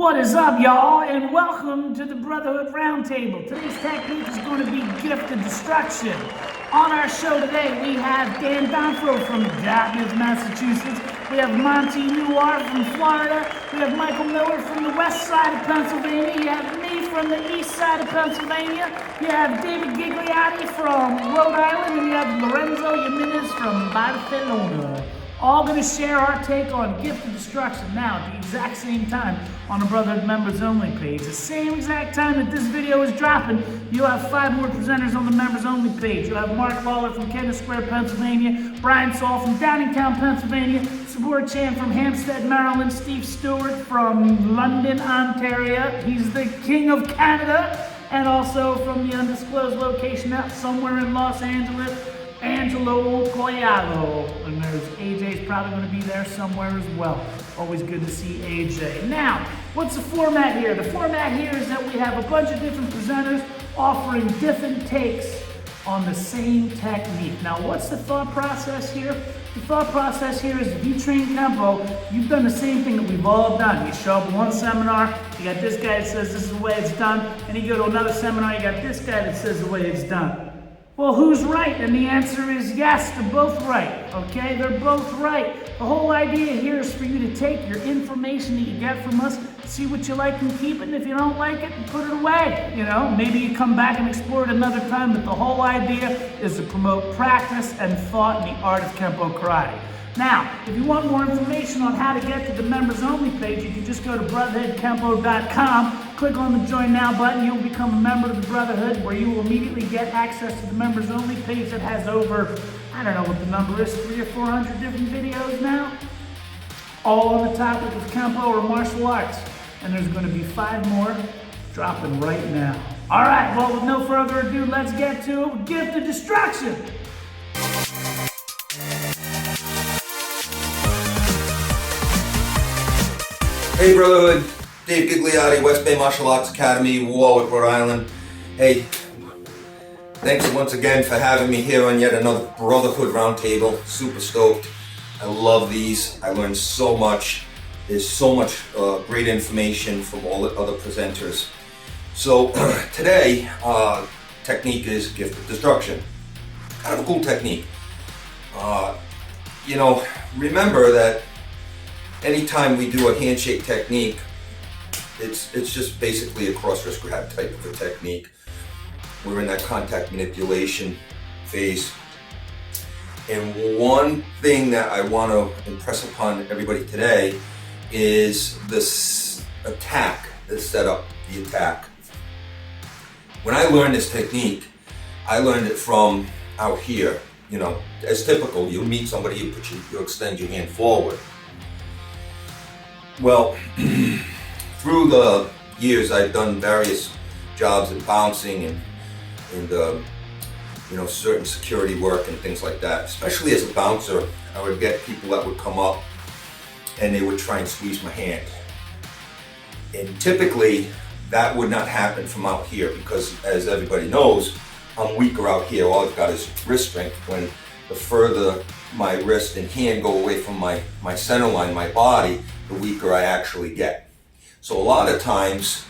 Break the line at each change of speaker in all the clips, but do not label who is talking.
What is up, y'all, and welcome to the Brotherhood Roundtable. Today's technique is going to be gift of destruction. On our show today, we have Dan Donfro from Dartmouth, Massachusetts. We have Monty Noir from Florida. We have Michael Miller from the west side of Pennsylvania. You have me from the east side of Pennsylvania. You have David Gigliotti from Rhode Island, and you have Lorenzo Jimenez from Barcelona. All going to share our take on gift of destruction now at the exact same time on the Brotherhood members only page. The same exact time that this video is dropping, you'll have 5 more presenters on the members only page. You'll have Mark Lawler from Kennett Square, Pennsylvania, Brian Saul from Downingtown, Pennsylvania, Sabor Chan from Hampstead, Maryland, Steve Stewart from London, Ontario. He's the king of Canada, and also from the undisclosed location out somewhere in Los Angeles, Angelo Collado, and there's AJ's probably going to be there somewhere as well. Always good to see AJ. Now, what's the format here? The format here is that we have a bunch of different presenters offering different takes on the same technique. Now, what's the thought process here? The thought process here is if you train Kenpo, you've done the same thing that we've all done. You show up at one seminar, you got this guy that says this is the way it's done, and you go to another seminar, you got this guy that says the way it's done. Well, who's right? And the answer is yes, they're both right, okay? They're both right. The whole idea here is for you to take your information that you get from us, see what you like and keep it, and if you don't like it, put it away, you know? Maybe you come back and explore it another time, but the whole idea is to promote practice and thought in the art of Kenpo Karate. Now, if you want more information on how to get to the members only page, you can just go to brotherhoodkenpo.com, click on the join now button, you'll become a member of the Brotherhood, where you will immediately get access to the members only page that has over, I don't know what the number is, 300 or 400 different videos now, all on the topic of Kenpo or martial arts. And there's going to be 5 more dropping right now. All right, well, with no further ado, let's get to Gift of Destruction.
Hey Brotherhood, Dave Gigliotti, West Bay Martial Arts Academy, Warwick, Rhode Island. Hey, thanks once again for having me here on yet another Brotherhood Roundtable. Super stoked. I love these. I learned so much. There's so much great information from all the other presenters. So today, technique is gift of destruction. Kind of a cool technique. Remember that anytime we do a handshake technique, it's just basically a cross-wrist grab type of a technique. We're in that contact manipulation phase. And one thing that I want to impress upon everybody today is this attack, this setup, the attack. When I learned this technique, I learned it from out here. You know, as typical, you meet somebody, you extend your hand forward. Well, through the years, I've done various jobs in bouncing and certain security work and things like that. Especially as a bouncer, I would get people that would come up and they would try and squeeze my hand. And typically, that would not happen from out here because, as everybody knows, I'm weaker out here. All I've got is wrist strength. When the further my wrist and hand go away from my center line, my body, the weaker I actually get. So a lot of times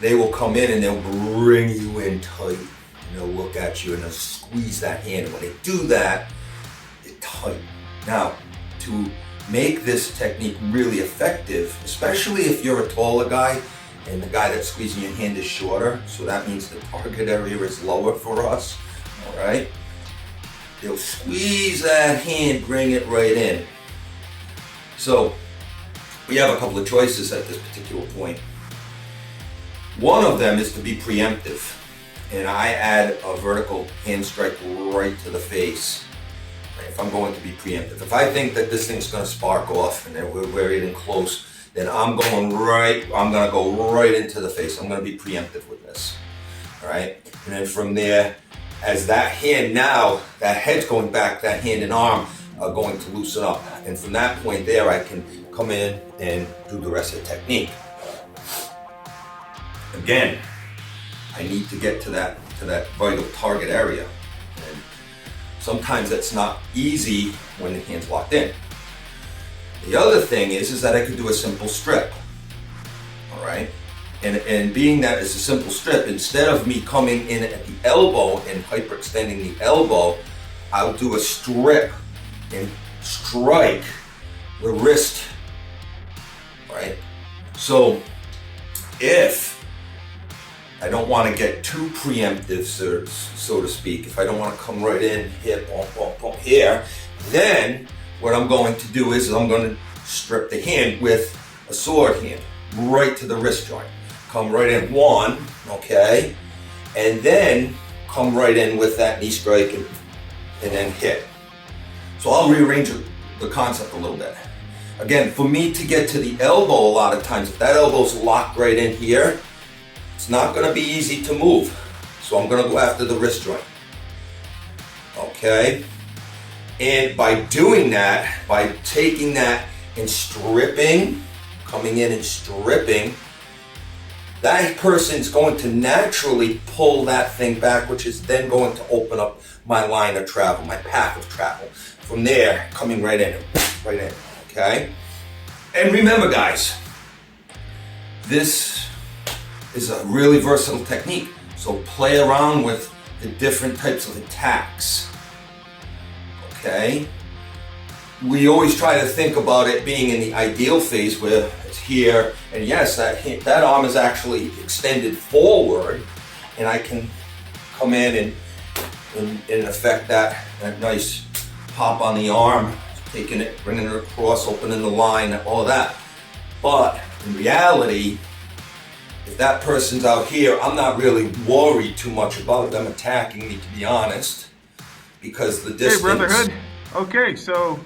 they will come in and they'll bring you in tight and they'll look at you and they'll squeeze that hand. And when they do that, it's tight. Now, to make this technique really effective, especially if you're a taller guy and the guy that's squeezing your hand is shorter, so that means the target area is lower for us, all right? They'll squeeze that hand, bring it right in. So we have a couple of choices at this particular point. One of them is to be preemptive, and I add a vertical hand strike right to the face. If I'm going to be preemptive, if I think that this thing's going to spark off and that we're getting close, then I'm going to go right into the face. I'm going to be preemptive with this, all right? And then from there, as that hand now, that head's going back, that hand and arm are going to loosen up. And from that point there, I can come in and do the rest of the technique. Again, I need to get to that vital target area. And sometimes that's not easy when the hand's locked in. The other thing is that I could do a simple strip. all right? And being that it's a simple strip, instead of me coming in at the elbow and hyperextending the elbow, I'll do a strip and strike the wrist, right? So if I don't want to get too preemptive, so to speak, if I don't want to come right in here, here, then what I'm going to do is I'm going to strip the hand with a sword hand right to the wrist joint. Come right in one, okay, and then come right in with that knee strike and then hit. So I'll rearrange the concept a little bit. Again, for me to get to the elbow, a lot of times, if that elbow's locked right in here, it's not going to be easy to move. So I'm going to go after the wrist joint. Okay? And by doing that, by taking that and stripping, coming in and stripping, that person's going to naturally pull that thing back, which is then going to open up my line of travel, my path of travel. From there, coming right in, okay? And remember, guys, this is a really versatile technique. So play around with the different types of attacks, okay? We always try to think about it being in the ideal phase where it's here, and yes, that arm is actually extended forward, and I can come in and affect that nice pop on the arm, taking it, bringing it across, opening the line, all that. But in reality, if that person's out here, I'm not really worried too much about them attacking me, to be honest, because the distance.
Hey, Brotherhood. Okay, so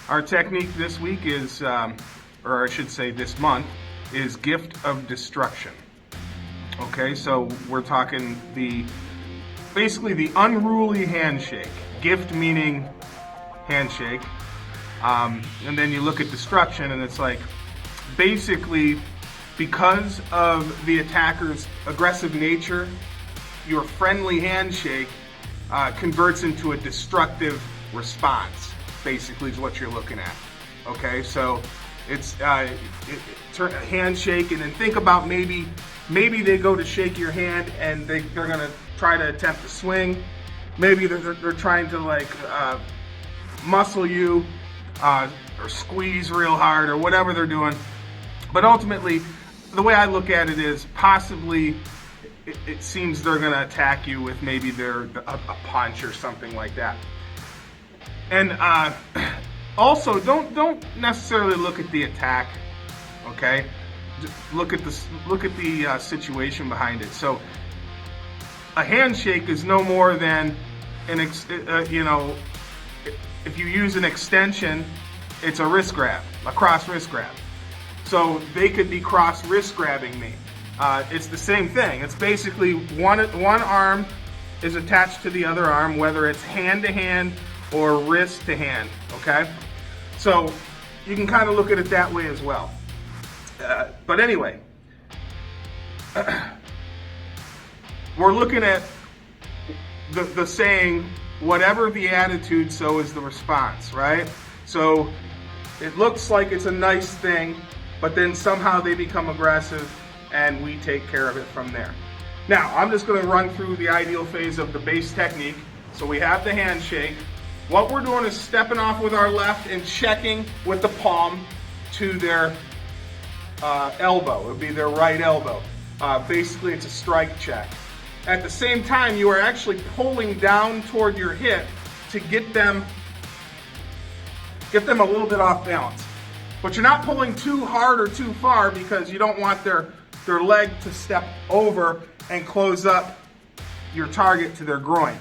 our technique this week is, or I should say this month, is Gift of Destruction. Okay, so we're talking basically the unruly handshake. Gift meaning handshake. And then you look at destruction and it's like, basically, because of the attacker's aggressive nature, your friendly handshake converts into a destructive response, basically is what you're looking at. Okay, so it's a handshake, and then think about maybe they go to shake your hand and they're gonna try to attempt to swing. Maybe they're trying to like muscle you or squeeze real hard or whatever they're doing. But ultimately, the way I look at it is possibly it seems they're gonna attack you with maybe a punch or something like that. And also, don't necessarily look at the attack. Okay, just look at the situation behind it. So a handshake is no more than if you use an extension, it's a wrist grab, a cross wrist grab. So they could be cross wrist grabbing me. It's the same thing. It's basically one arm is attached to the other arm, whether it's hand to hand or wrist to hand, okay? So you can kind of look at it that way as well. But anyway, we're looking at the saying, whatever the attitude, so is the response, right? So it looks like it's a nice thing, but then somehow they become aggressive and we take care of it from there. Now, I'm just going to run through the ideal phase of the base technique. So we have the handshake. What we're doing is stepping off with our left and checking with the palm to their elbow. It would be their right elbow. Basically, it's a strike check. At the same time, you are actually pulling down toward your hip to get them a little bit off balance. But you're not pulling too hard or too far because you don't want their leg to step over and close up your target to their groin.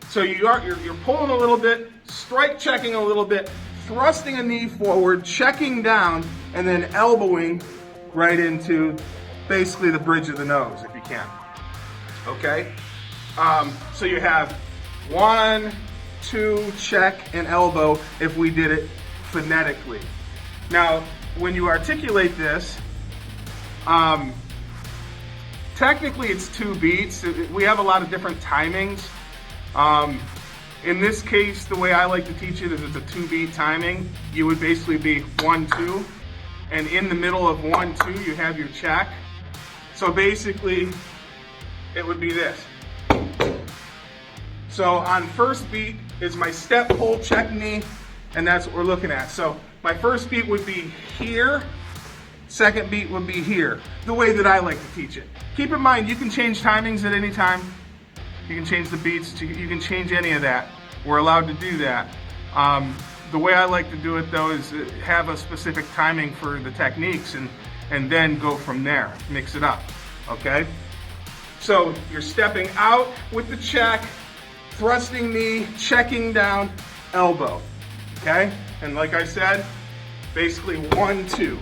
So you're pulling a little bit, strike checking a little bit, thrusting a knee forward, checking down, and then elbowing right into basically the bridge of the nose if you can. Okay? So you have 1, 2, check, and elbow if we did it phonetically. Now, when you articulate this, technically it's 2 beats. We have a lot of different timings. In this case, the way I like to teach it is it's a 2-beat timing. You would basically be 1, 2, and in the middle of 1, 2, you have your check. So basically, it would be this. So on first beat is my step, hold, check knee, and that's what we're looking at. So my first beat would be here, second beat would be here, the way that I like to teach it. Keep in mind, you can change timings at any time. You can change the beats, you can change any of that. We're allowed to do that. The way I like to do it though is have a specific timing for the techniques and then go from there, mix it up, okay? So you're stepping out with the check, thrusting knee, checking down, elbow, okay? And like I said, basically 1, 2,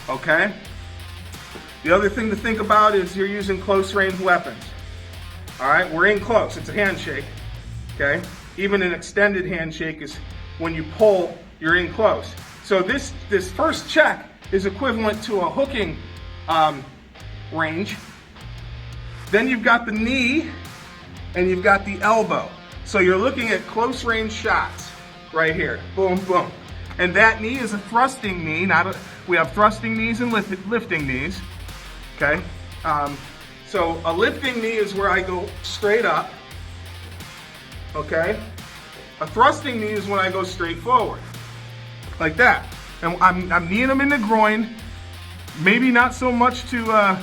okay? The other thing to think about is you're using close range weapons. All right, we're in close, it's a handshake, okay? Even an extended handshake is when you pull, you're in close. So this first check is equivalent to a hooking range. Then you've got the knee and you've got the elbow. So you're looking at close range shots right here, boom, boom. And that knee is a thrusting knee, we have thrusting knees and lifting knees, okay? So a lifting knee is where I go straight up, okay? A thrusting knee is when I go straight forward, like that. And I'm kneeing them in the groin, maybe not so much to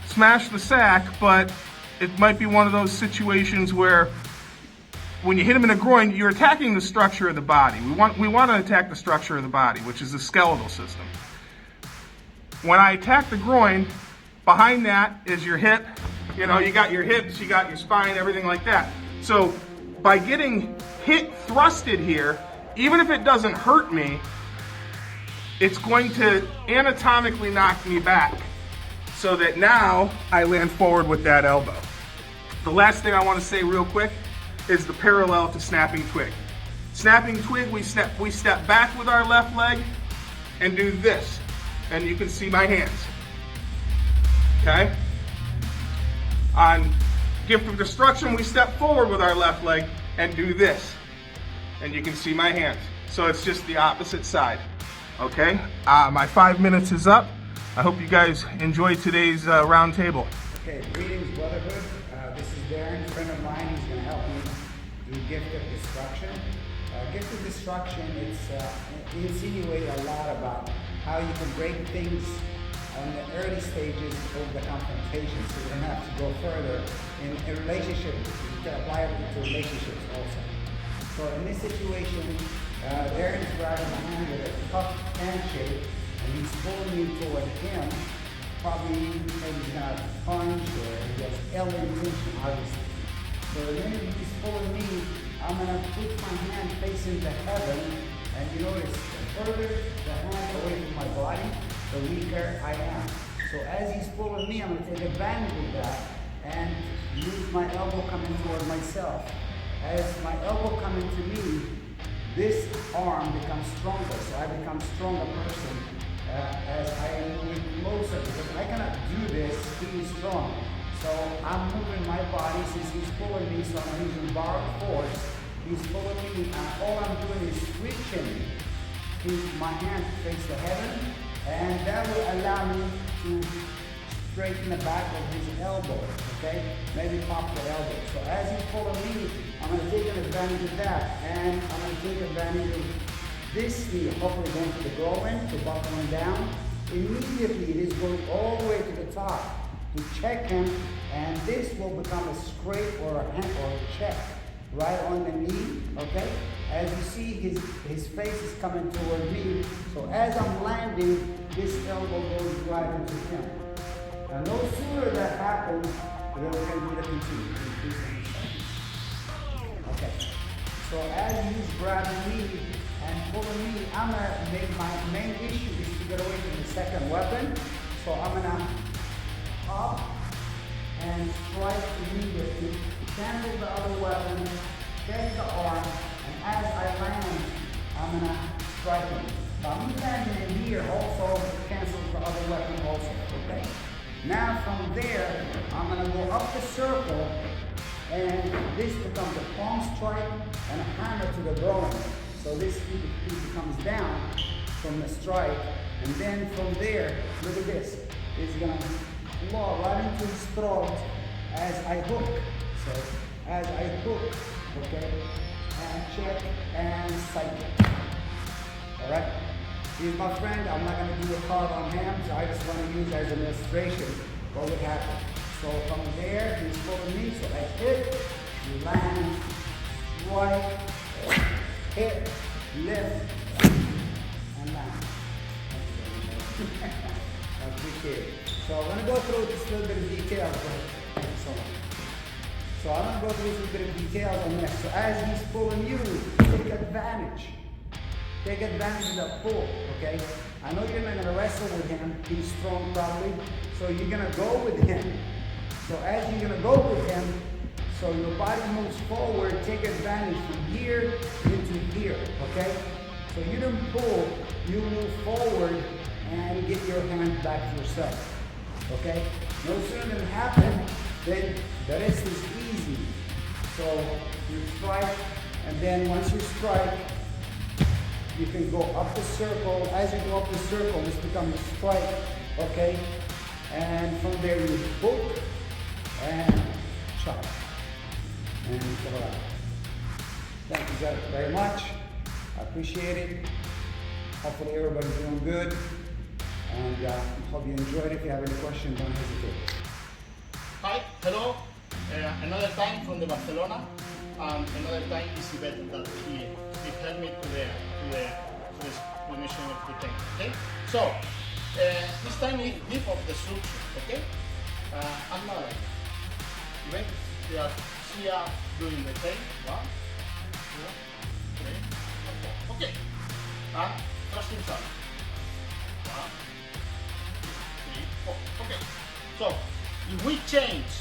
smash the sack, but it might be one of those situations where when you hit them in the groin, you're attacking the structure of the body. We want to attack the structure of the body, which is the skeletal system. When I attack the groin, behind that is your hip. You know, you got your hips, you got your spine, everything like that. So by getting hit thrusted here, even if it doesn't hurt me, it's going to anatomically knock me back so that now I land forward with that elbow. The last thing I want to say real quick is the parallel to snapping twig. Snapping twig, we step back with our left leg and do this. And you can see my hands. Okay? On gift of destruction, we step forward with our left leg and do this. And you can see my hands. So it's just the opposite side. Okay? My 5 minutes is up. I hope you guys enjoyed today's round table.
Okay, greetings, Brotherhood. This is Darren, a friend of mine. He's going to help me do gift of destruction. Gift of destruction, we insinuate a lot about how you can break things on the early stages of the confrontation, so you don't have to go further in a relationship. You can apply it to relationships also. So in this situation, Darren's grabbing my hand with a tough handshake, and he's pulling me toward him. Probably maybe he's gonna punch or he has ill intention, obviously. So then he's pulling me, I'm gonna put my hand facing to heaven, and you notice the further the hand away from my body, the weaker I am. So as he's pulling me, I'm gonna take advantage of that and use my elbow coming toward myself. As my elbow coming to me, this arm becomes stronger, so I become a stronger person as I move closer, because I cannot do this being strong. So I'm moving my body since he's pulling me, so I'm using borrowed force. He's pulling me, and all I'm doing is switching my hand to face the heaven, and that will allow me to straighten the back of his elbow, okay? Maybe pop the elbow. So as he's pulling me, I'm going to take advantage of that, and I'm going to take advantage of this knee, hopefully going to the groin, to buckling down. Immediately, it is going all the way to the top to check him, and this will become a scrape or a hand or a check right on the knee, okay? As you see, his face is coming toward me, so as I'm landing, this elbow goes right into him. And no sooner that happens, then we're going to do the continue. Okay. So as he's grabbing me and pulling me, I'm going to make my main issue is to get away from the second weapon. So I'm going to hop and strike immediately, cancel the other weapon, catch the arm, and as I land, I'm going to strike him. So I'm landing in here also cancel the other weapon also, okay? Now from there, I'm going to go up the circle, and this becomes a palm strike and a hammer to the groin. So this piece comes down from the strike, and then from there, look at this. It's going to claw right into his throat as I hook. So as I hook, okay, and check and cycle. All right. He's my friend. I'm not going to do a card on him, so I just want to use as an illustration what would happen. So from there, he's pulling me, so I hit, land, strike, hit, lift, and land. I appreciate it. So I'm going to go through this little bit of details. So I'm going to go through a little bit of details on this. So as he's pulling you, take advantage. Take advantage of that pull, okay? I know you're not going to wrestle with him. He's strong probably. So you're going to go with him. So as you're going to go with him, so your body moves forward, take advantage from here into here, okay? So you don't pull, you move forward and get your hand back to yourself, okay? No sooner than happen, then the rest is easy. So you strike, and then once you strike, you can go up the circle. As you go up the circle, this becomes a strike, okay? And from there you hook and chop and pull out. Thank you guys very much. I appreciate it. Hopefully everybody's doing good. And hope you enjoyed it. If you have any questions, don't hesitate.
Hi, hello. Another time from the Barcelona, and another time is Yvette that he helped me to the explanation of the thing. Okay, so this time is deep of destruction. Okay, I'm not like Yvette. They are here doing the thing. 1, 2, 3, 4. Okay, and first inside. 1, 2, 3, 4. Okay, so if we change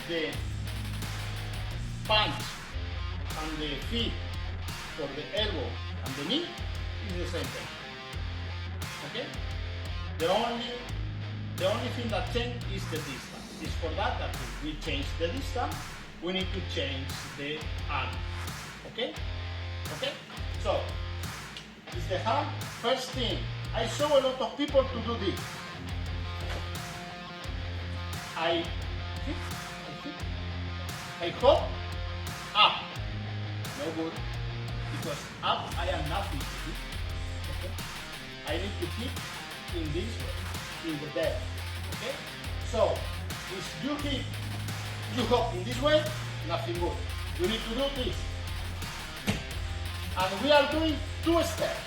the punch and the feet for the elbow and the knee, is the same thing. Okay? The only thing that changes is the distance. It's for that if we change the distance, we need to change the arm. Okay? Okay? So, it's the hand. First thing, I show a lot of people to do this. I hop, up. No good. Because up I am nothing to hit. Okay? I need to hit in this way, in the bed. Okay? So if you hit, you hop in this way, nothing good. You need to do this. And we are doing 2 steps.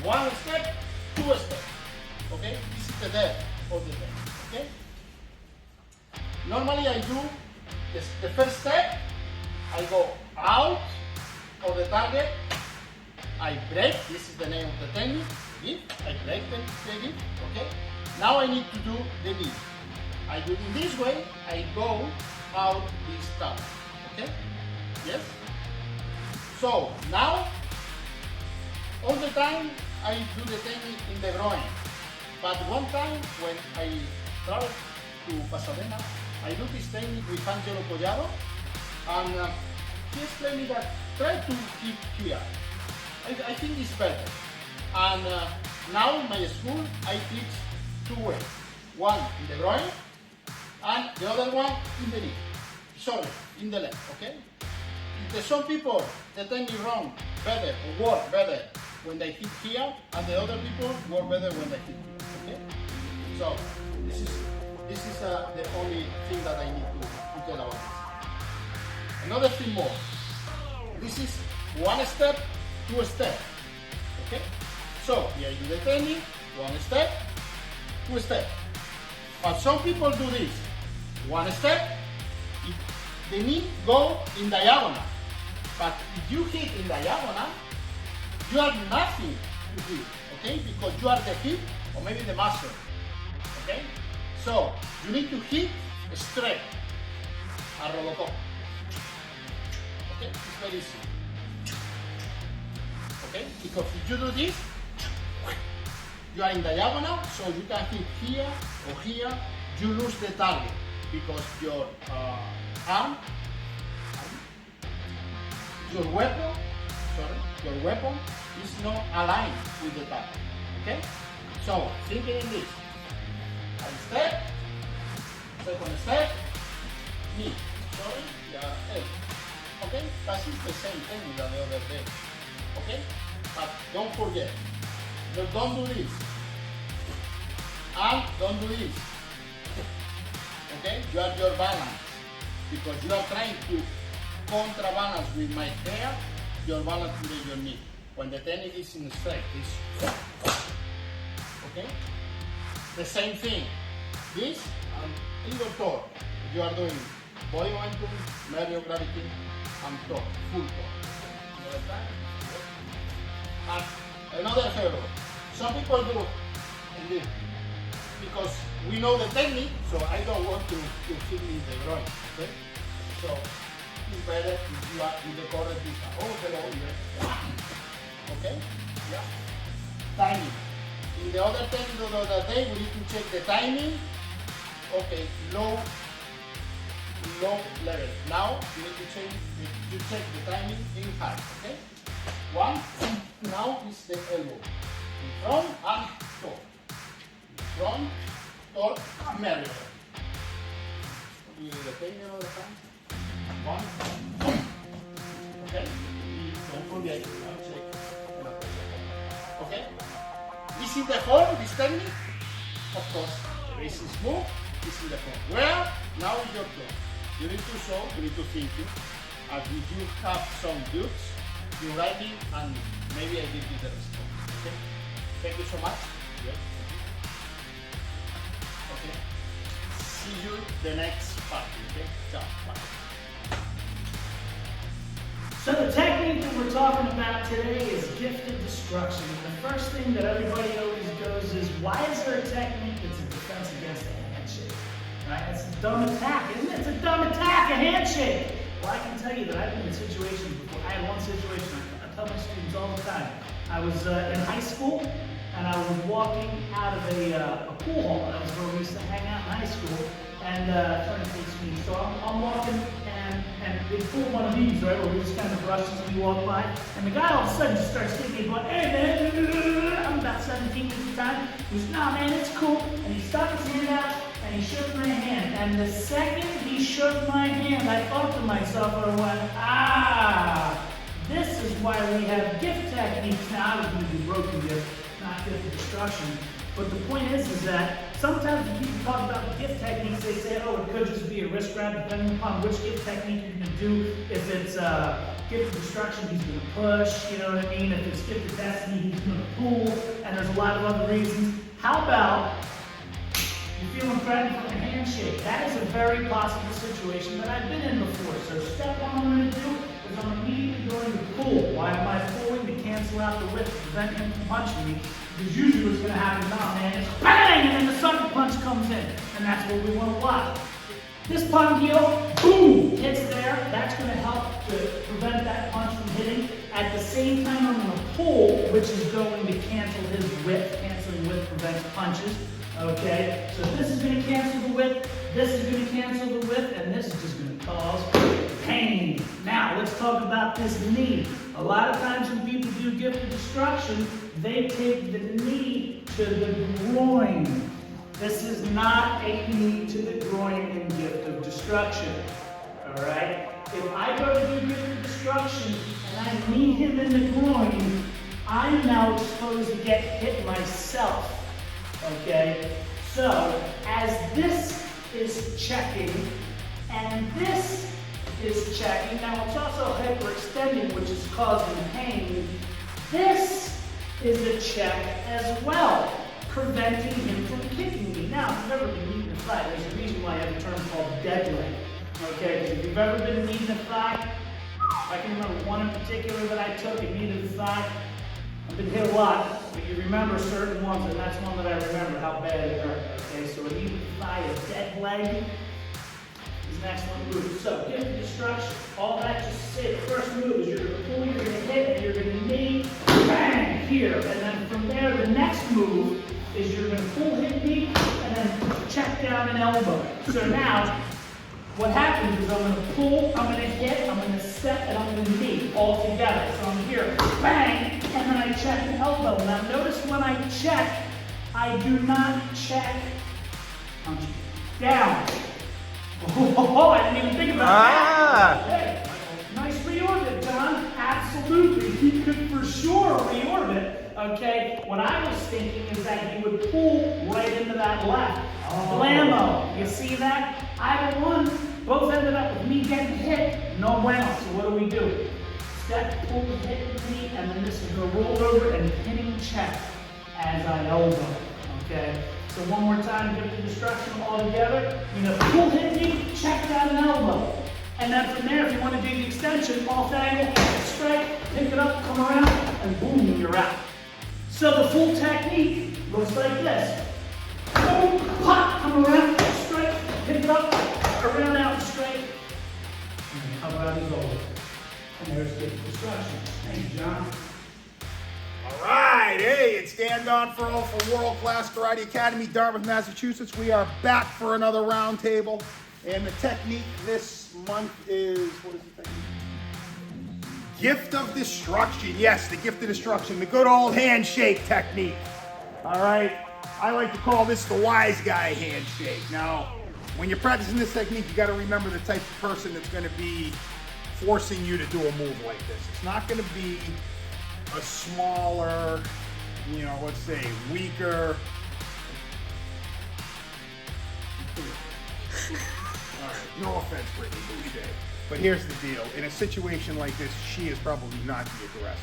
1 step, 2 steps. Okay? This is the depth of the bed. Okay? Normally I do the first step, I go out of the target, I break, this is the name of the technique, I break the grip, okay? Now I need to do the knee. I do it in this way, I go out this target, okay? Yes? So now, all the time I do the technique in the groin, but one time when I travel to Pasadena, I do this technique with Angelo Collado, and he explained me that try to keep here. I think it's better. And now in my school, I teach 2 ways. One in the groin, and the other one in the knee. Sorry, in the leg, okay? If there's some people that technique wrong better, or work better when they hit here, and the other people work better when they hit here, okay? So, this is the only thing that I need to tell about this. Another thing more. This is 1 step, 2 step. Okay? So here I do the technique, 1 step, 2 step. But some people do this. 1 step, the knee go in diagonal. But if you hit in diagonal, you have nothing to hit. Okay? Because you are the hip or maybe the muscle. Okay? So, you need to hit straight, a Robocop. Okay, it's very easy. Okay, because if you do this, you are in diagonal, so you can hit here or here, you lose the target because your arm, your weapon is not aligned with the target. Okay, so thinking in this. I step, Second step, knee. Sorry, yeah, elbow. Okay? That is the same thing as the other day. Okay? But don't forget, don't do this. And don't do this. Okay? You are your balance. Because you are trying to counterbalance with my hair, your balance with your knee. When the technique is in straight, it's okay? The same thing. This and either torque. You are doing body momentum, medio gravity, and torque, full torque. You understand? And another error. Some people do this because we know the technique, so I don't want to hit me in the groin. Okay? So it's better if you are in the correct distance. Oh, hello, yeah. Okay? Yeah. Timing. In the other technique of the other day, we need to check the timing. Okay, low level. Now you need to check the timing in high. Okay? One. Now is the elbow. In front and torque. In front, torque, medio. You do the technique all the time. One. Okay? Don't forget. Check. Okay? This is the form, this technique. Of course, the base is smooth. This is the form. Well, now is your turn. You need to show, you need to think it. As if you have some dudes, you write it and maybe I give you the response. Okay? Thank you so much. Yes. Okay. See you the next party. Okay? Ciao. Bye.
So the technique that we're talking about today is gifted destruction. And the first thing that everybody always goes is, why is there a technique that's a defense against a handshake? Right? It's a dumb attack, isn't it? It's a dumb attack, a handshake. Well, I can tell you that I've been in situations before. I had one situation, I tell my students all the time. I was in high school, and I was walking out of a pool hall. That was where we used to hang out in high school. And trying to teach me. So I'm walking, and they pulled one of these, right, where we just kind of brushed as we walk by. And the guy all of a sudden just starts thinking about, hey man, I'm about 17 at the time. He goes, nah man, it's cool. And he stuck his hand out, and he shook my hand. And the second he shook my hand, I thought to myself, I went, this is why we have gift techniques. Now, I was going to do broken gift, not gift destruction. But the point is that sometimes when people talk about the gift techniques, they say, oh, it could just be a wrist grab, depending upon which gift technique you're going to do. If it's gift of destruction, he's going to push, you know what I mean? If it's gift of destiny, he's going to pull, and there's a lot of other reasons. How about you're feeling threatened from a handshake? That is a very possible situation that I've been in before. So step one I'm going to do is I'm immediately going to pull. Why am I pulling? To cancel out the whip, to prevent him from punching me. Because usually what's going to happen now, man, is bang, and then the sucker punch comes in. And that's what we want to watch. This punch heel, boom, hits there. That's going to help to prevent that punch from hitting. At the same time, I'm going to pull, which is going to cancel his whip. Canceling whip prevents punches. Okay, so this is going to cancel the whip, this is going to cancel the whip, and this is just going to cause pain. Now, let's talk about this knee. A lot of times when people do gift of destruction, they take the knee to the groin. This is not a knee to the groin in gift of destruction. All right? If I go to do gift of destruction and I knee him in the groin, I'm now exposed to get hit myself. Okay, so as this is checking and this is checking, now it's also hyperextending, which is causing pain. This is a check as well, preventing him from kicking me. Now, if you've ever been kneed in a thigh, there's a reason why I have a term called dead leg. Okay, because if you've ever been kneed in a thigh, I can remember one in particular that I took, a knee to the thigh. I've been hit a lot, but you remember certain ones, and that's one that I remember how bad it hurt. Okay, so a knee to the thigh, a dead leg is an excellent move. So, gift of destruction, all that just to say, the first move is you're going to pull, you're going to hit, and you're going to knee, bang, here. And then from there, the next move is you're going to pull, hit, knee, and then check down an elbow. So now, what happens is I'm going to pull, I'm going to hit, I'm going to step, and I'm going to knee all together. So I'm here, bang, and then I check the elbow. Now notice when I check, I do not check down. Oh, I didn't even think about that.
Ah.
Hey, nice reorbit, John. Absolutely. He could for sure reorbit. Okay, what I was thinking is that he would pull right into that left. Blammo. You see that? Either one, both ended up with me getting hit. No bueno. So what do? Step, pull, hit me, and then this is going to roll over and pinning check as I elbow. Okay? So one more time, give the destruction all together. You're gonna pull, hit me, check down an elbow. And then from there, if you want to do the extension, off angle, strike, pick it up, come around, and boom, you're out. So the full technique looks like this. Boom, pop, come around, strike, pick it up, around, out, strike. And how about his over? And there's the destruction. Thanks, John.
All right, hey, it's Dan Donfro from World Class Karate Academy, Dartmouth, Massachusetts. We are back for another roundtable, and the technique this month is, what is the technique? Gift of Destruction. Yes, the Gift of Destruction, the good old handshake technique. All right, I like to call this the wise guy handshake. Now, when you're practicing this technique, you got to remember the type of person that's going to be forcing you to do a move like this. It's not going to be a smaller, let's say weaker. All right, no offense, Brittany, but here's the deal. In a situation like this, she is probably not the aggressor.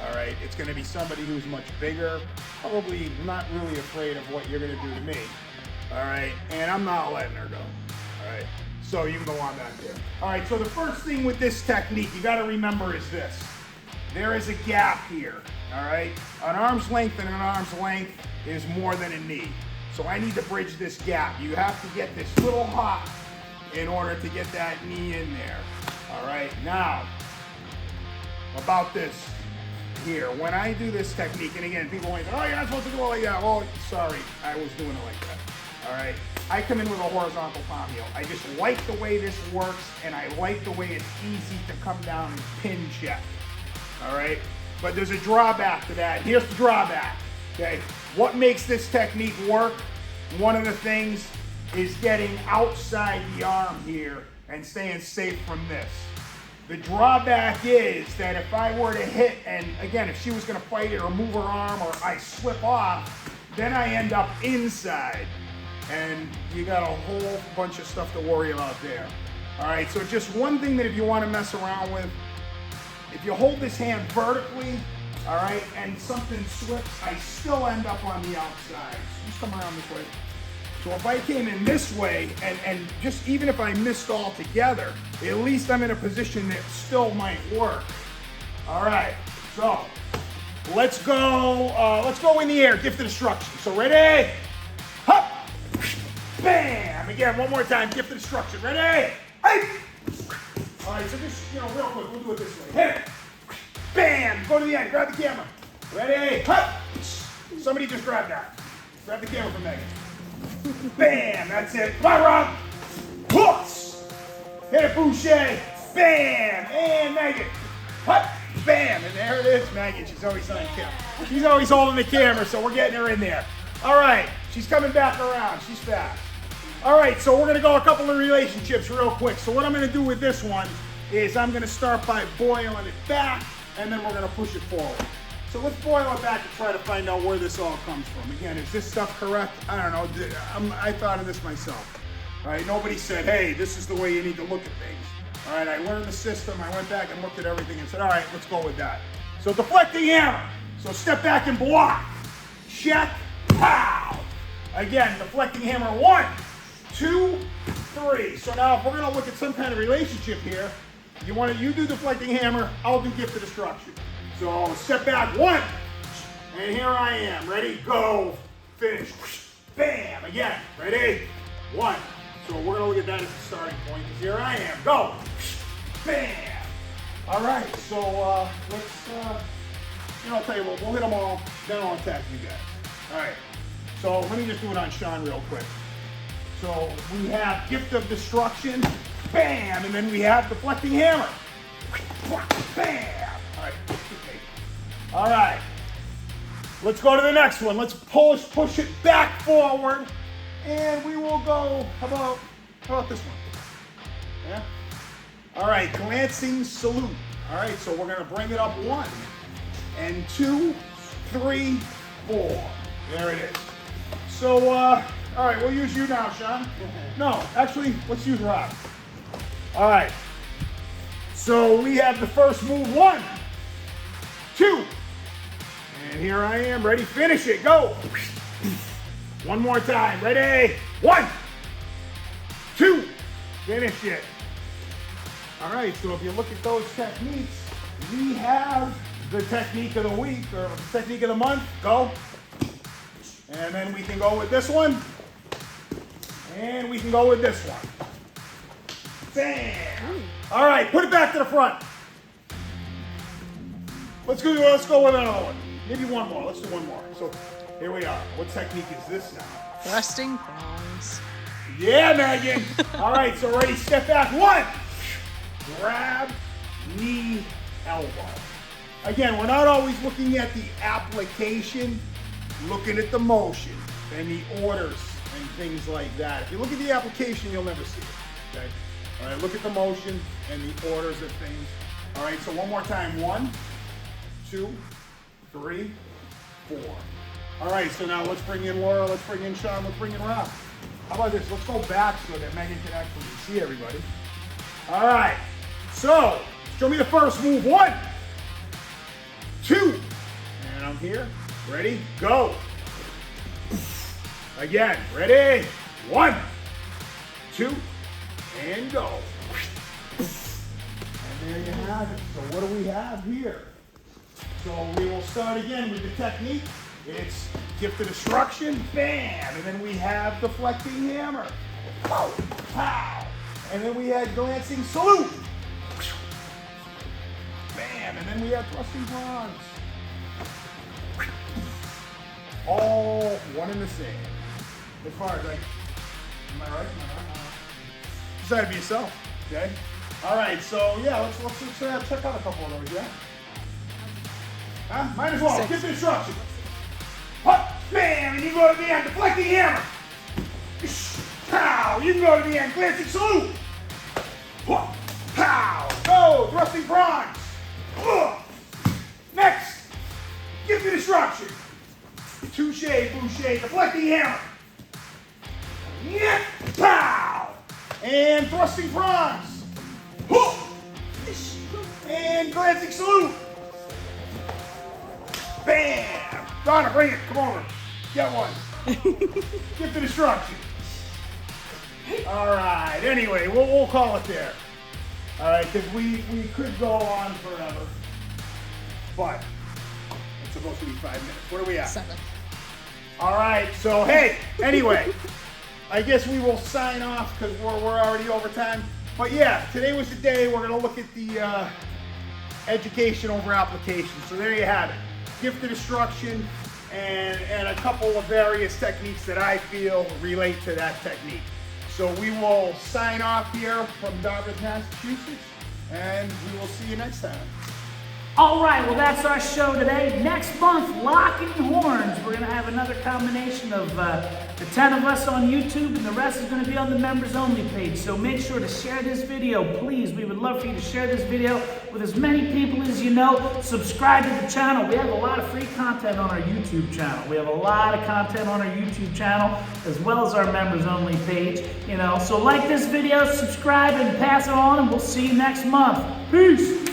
All right, it's going to be somebody who's much bigger, probably not really afraid of what you're going to do to me. All right, and I'm not letting her go. All right, so you can go on back there. All right, so the first thing with this technique you got to remember is this. There is a gap here, all right? An arm's length and an arm's length is more than a knee. So I need to bridge this gap. You have to get this little hop in order to get that knee in there. All right, now, about this here. When I do this technique, and again, people always say, oh, you're not supposed to do it like that. Well, sorry, I was doing it like that. All right, I come in with a horizontal palm heel. I just like the way this works, and I like the way it's easy to come down and pin check. All right, but there's a drawback to that. Here's the drawback, okay? What makes this technique work? One of the things is getting outside the arm here and staying safe from this. The drawback is that if I were to hit, and again, if she was gonna fight it or move her arm or I slip off, then I end up inside. And you got a whole bunch of stuff to worry about there. All right, so just one thing that if you wanna mess around with, if you hold this hand vertically, all right, and something slips, I still end up on the outside. Just come around this way. So if I came in this way, and just even if I missed altogether, at least I'm in a position that still might work. All right, so let's go in the air, gift of destruction. So ready? Hop, bam. Again, one more time, gift of destruction. Ready? Hey. All right, so just, real quick, we'll do it this way. Hit it. Bam! Go to the end, grab the camera. Ready? Hut! Somebody just grab that. Grab the camera from Megan. Bam! That's it. Come on, Rob. Hooks! Hit it, Boucher. Bam! And Megan. Hut! Bam! And there it is, Megan. She's always on camera. She's always holding the camera, so we're getting her in there. All right, she's coming back around. She's fast. All right, so we're gonna go a couple of relationships real quick. So what I'm gonna do with this one is I'm gonna start by boiling it back, and then we're gonna push it forward. So let's boil it back to try to find out where this all comes from. Again, is this stuff correct? I don't know. I thought of this myself. All right, nobody said, hey, this is the way you need to look at things. All right, I learned the system. I went back and looked at everything and said, all right, let's go with that. So deflecting hammer. So step back and block. Check, pow. Again, deflecting hammer, 1, 2, 3. So now if we're gonna look at some kind of relationship here, you do deflecting hammer, I'll do gift of destruction. So step back, 1, and here I am. Ready, go, finish. Bam, again, ready, 1. So we're gonna look at that as a starting point, because here I am, go, bam. All right, so let's, I'll tell you what, we'll hit them all, then I'll attack you guys. All right, so let me just do it on Sean real quick. So we have gift of destruction, bam, and then we have deflecting hammer, bam. All right, let's go to the next one. Let's push it back forward, and we will go, how about How about this one? Yeah? All right, glancing salute. All right, so we're gonna bring it up 1 and 2, 3, 4. There it is. So, all right, we'll use you now, Sean. No, actually, let's use Rob. All right. So we have the first move, 1, 2. And here I am, ready, finish it, go. One more time, ready, 1, 2, finish it. All right, so if you look at those techniques, we have the technique of the week, or the technique of the month, go. And then we can go with this one, and we can go with this one. Bam! All right, put it back to the front. Let's go with another one. Maybe one more, let's do one more. So here we are. What technique is this now?
Thrusting prongs.
Yeah, Megan. All right, so ready, step back, 1. Grab, knee, elbow. Again, we're not always looking at the application, looking at the motion and the orders and things like that. If you look at the application, you'll never see it, okay? All right, look at the motion and the orders of things. All right, so one more time, 1, 2, 3, 4. All right, so now let's bring in Laura, let's bring in Sean, let's bring in Rob. How about this? Let's go back so that Megan can actually see everybody. All right, so show me the first move. 1, 2, and I'm here. Ready? Go. Again, ready? 1, 2, and go. And there you have it. So what do we have here? So we will start again with the technique. It's gift of destruction, bam, and then we have deflecting hammer, pow, pow, and then we had glancing salute, bam, and then we had thrusting prongs. All one and the same. As far as like, am I right? Am I right? Decide for yourself, okay? All right, so yeah, let's check out a couple of those, yeah? Huh? Might as well, gift of destruction. Hop, bam, and you go to the end, deflecting hammer. Pow, you can go to the end, glancing salute. Hop, pow, go, thrusting prongs. Next, gift of destruction. Touche, boucher, deflecting hammer. Yeah, pow, and thrusting prongs. And glancing salute. Bam! Donna, bring it. Come over. Get one. Get the destruction. All right. Anyway, we'll call it there. All right, because we could go on forever, but it's supposed to be 5 minutes. What are we at?
7.
All right. So hey, anyway, I guess we will sign off because we're already over time. But yeah, today was the day. We're gonna look at the education over application. So there you have it. Gift of destruction and a couple of various techniques that I feel relate to that technique. So we will sign off here from Dartmouth, Massachusetts, and we will see you next time.
All right, well, that's our show today. Next month, Locking Horns. We're going to have another combination of the 10 of us on YouTube, and the rest is going to be on the members only page. So make sure to share this video, please. We would love for you to share this video with as many people as you know. Subscribe to the channel. We have a lot of free content on our YouTube channel. We have a lot of content on our YouTube channel, as well as our members only page. So like this video, subscribe, and pass it on, and we'll see you next month. Peace.